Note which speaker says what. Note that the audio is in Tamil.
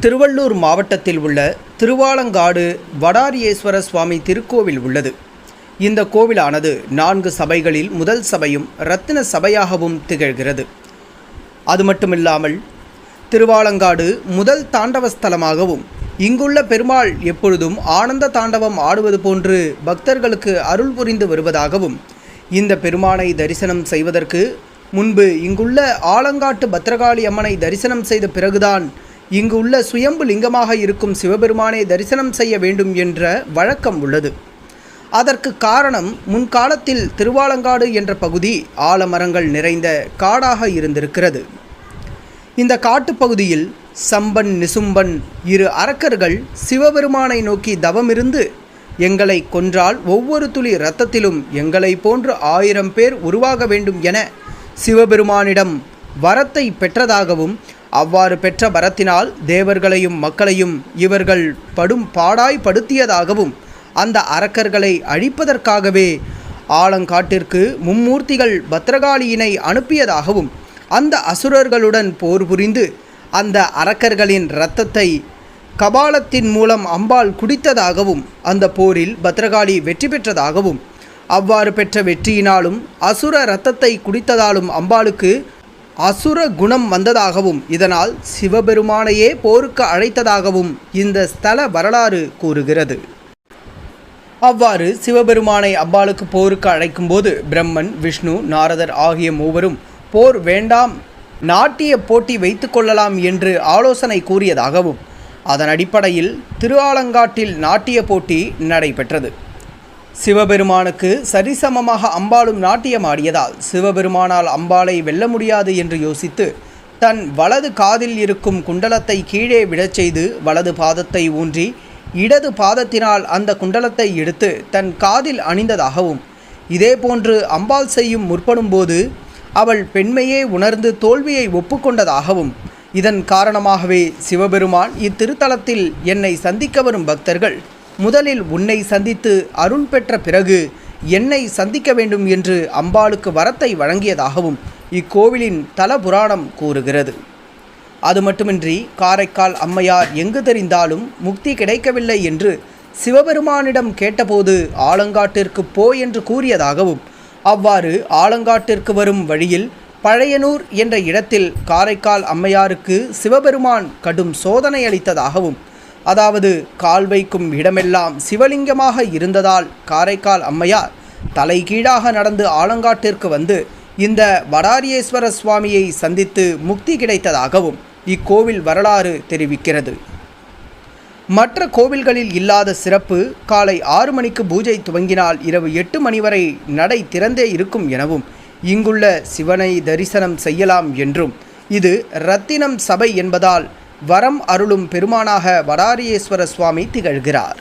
Speaker 1: திருவள்ளூர் மாவட்டத்தில் உள்ள திருவாலங்காடு வடாரியேஸ்வர சுவாமி திருக்கோவில் உள்ளது. இந்த கோவிலானது 4 சபைகளில் முதல் சபையும் ரத்தின சபையாகவும் திகழ்கிறது. அது மட்டுமில்லாமல் திருவாலங்காடு முதல் தாண்டவ ஸ்தலமாகவும் இங்குள்ள பெருமாள் எப்பொழுதும் ஆனந்த தாண்டவம் ஆடுவது போன்று பக்தர்களுக்கு அருள் புரிந்து வருவதாகவும், இந்த பெருமானை தரிசனம் செய்வதற்கு முன்பு இங்குள்ள ஆலங்காட்டு பத்ரகாளி அம்மனை தரிசனம் செய்த பிறகுதான் இங்கு உள்ள சுயம்பு லிங்கமாக இருக்கும் சிவபெருமானை தரிசனம் செய்ய வேண்டும் என்ற வழக்கம் உள்ளது. அதற்கு காரணம், முன்காலத்தில் திருவாலங்காடு என்ற பகுதி ஆலமரங்கள் நிறைந்த காடாக இருந்திருக்கிறது. இந்த காட்டுப்பகுதியில் சம்பன் நிசும்பன் 2 அரக்கர்கள் சிவபெருமானை நோக்கி தவமிருந்து, எங்களை கொன்றால் ஒவ்வொரு துளி இரத்தத்திலும் எங்களை போன்று 1000 பேர் உருவாக வேண்டும் என சிவபெருமானிடம் வரத்தை பெற்றதாகவும், அவ்வாறு பெற்ற வரத்தினால் தேவர்களையும் மக்களையும் இவர்கள் படும் பாடாய்படுத்தியதாகவும், அந்த அரக்கர்களை அழிப்பதற்காகவே ஆலங்காட்டிற்கு மும்மூர்த்திகள் பத்ரகாளியினை அனுப்பியதாகவும், அந்த அசுரர்களுடன் போர் புரிந்து அந்த அரக்கர்களின் இரத்தத்தை கபாலத்தின் மூலம் அம்பாள் குடித்ததாகவும், அந்த போரில் பத்ரகாளி வெற்றி பெற்றதாகவும், அவ்வாறு பெற்ற வெற்றியினாலும் அசுர இரத்தத்தை குடித்ததாலும் அம்பாளுக்கு அசுர குணம் வந்ததாகவும், இதனால் சிவபெருமானையே போருக்கு அழைத்ததாகவும் இந்த ஸ்தல வரலாறு கூறுகிறது. அவ்வாறு சிவபெருமானை அம்பாளுக்கு போருக்கு அழைக்கும்போது பிரம்மன், விஷ்ணு, நாரதர் ஆகிய மூவரும் போர் வேண்டாம், நாட்டிய போட்டி வைத்து கொள்ளலாம் என்று ஆலோசனை கூறியதாகவும், அதன் அடிப்படையில் திருஆலங்காட்டில் நாட்டிய போட்டி நடைபெற்றது. சிவபெருமானுக்கு சரிசமமாக அம்பாளும் நாட்டியமாடியதால் சிவபெருமானால் அம்பாளை வெல்ல முடியாது என்று யோசித்து தன் வலது காதில் இருக்கும் குண்டலத்தை கீழே விழச் செய்து வலது பாதத்தை ஊன்றி இடது பாதத்தினால் அந்த குண்டலத்தை எடுத்து தன் காதில் அணிந்ததாகவும், இதேபோன்று அம்பாள் செய்யும் முற்படும்போது அவள் பெண்மையே உணர்ந்து தோல்வியை ஒப்புக்கொண்டதாகவும், இதன் காரணமாகவே சிவபெருமான் இத்திருத்தலத்தில் என்னை சந்திக்க வரும் பக்தர்கள் முதலில் உன்னை சந்தித்து அருள் பெற்ற பிறகு என்னை சந்திக்க வேண்டும் என்று அம்பாளுக்கு வரத்தை வழங்கியதாகவும் இக்கோவிலின் தல புராணம் கூறுகிறது. அது மட்டுமின்றி காரைக்கால் அம்மையார் எங்கு தெரிந்தாலும் முக்தி கிடைக்கவில்லை என்று சிவபெருமானிடம் கேட்டபோது ஆலங்காட்டிற்கு போ என்று கூறியதாகவும், அவ்வாறு ஆலங்காட்டிற்கு வரும் வழியில் பழையனூர் என்ற இடத்தில் காரைக்கால் அம்மையாருக்கு சிவபெருமான் கடும் சோதனை அளித்ததாகவும், அதாவது கால் வைக்கும் இடமெல்லாம் சிவலிங்கமாக இருந்ததால் காரைக்கால் அம்மையார் தலைகீழாக நடந்து ஆலங்காட்டிற்கு வந்து இந்த வடாரியேஸ்வர சுவாமியை சந்தித்து முக்தி கிடைத்ததாகவும் இக்கோவில் வரலாறு தெரிவிக்கிறது. மற்ற கோவில்களில் இல்லாத சிறப்பு, காலை 6 மணிக்கு பூஜை துவங்கினால் இரவு 8 மணி வரை நடை திறந்தே இருக்கும் எனவும், இங்குள்ள சிவனை தரிசனம் செய்யலாம் என்றும், இது ரத்தினம் சபை என்பதால் வரம் அருளும் பெருமானாக வடாரியேஸ்வர சுவாமி திகழ்கிறார்.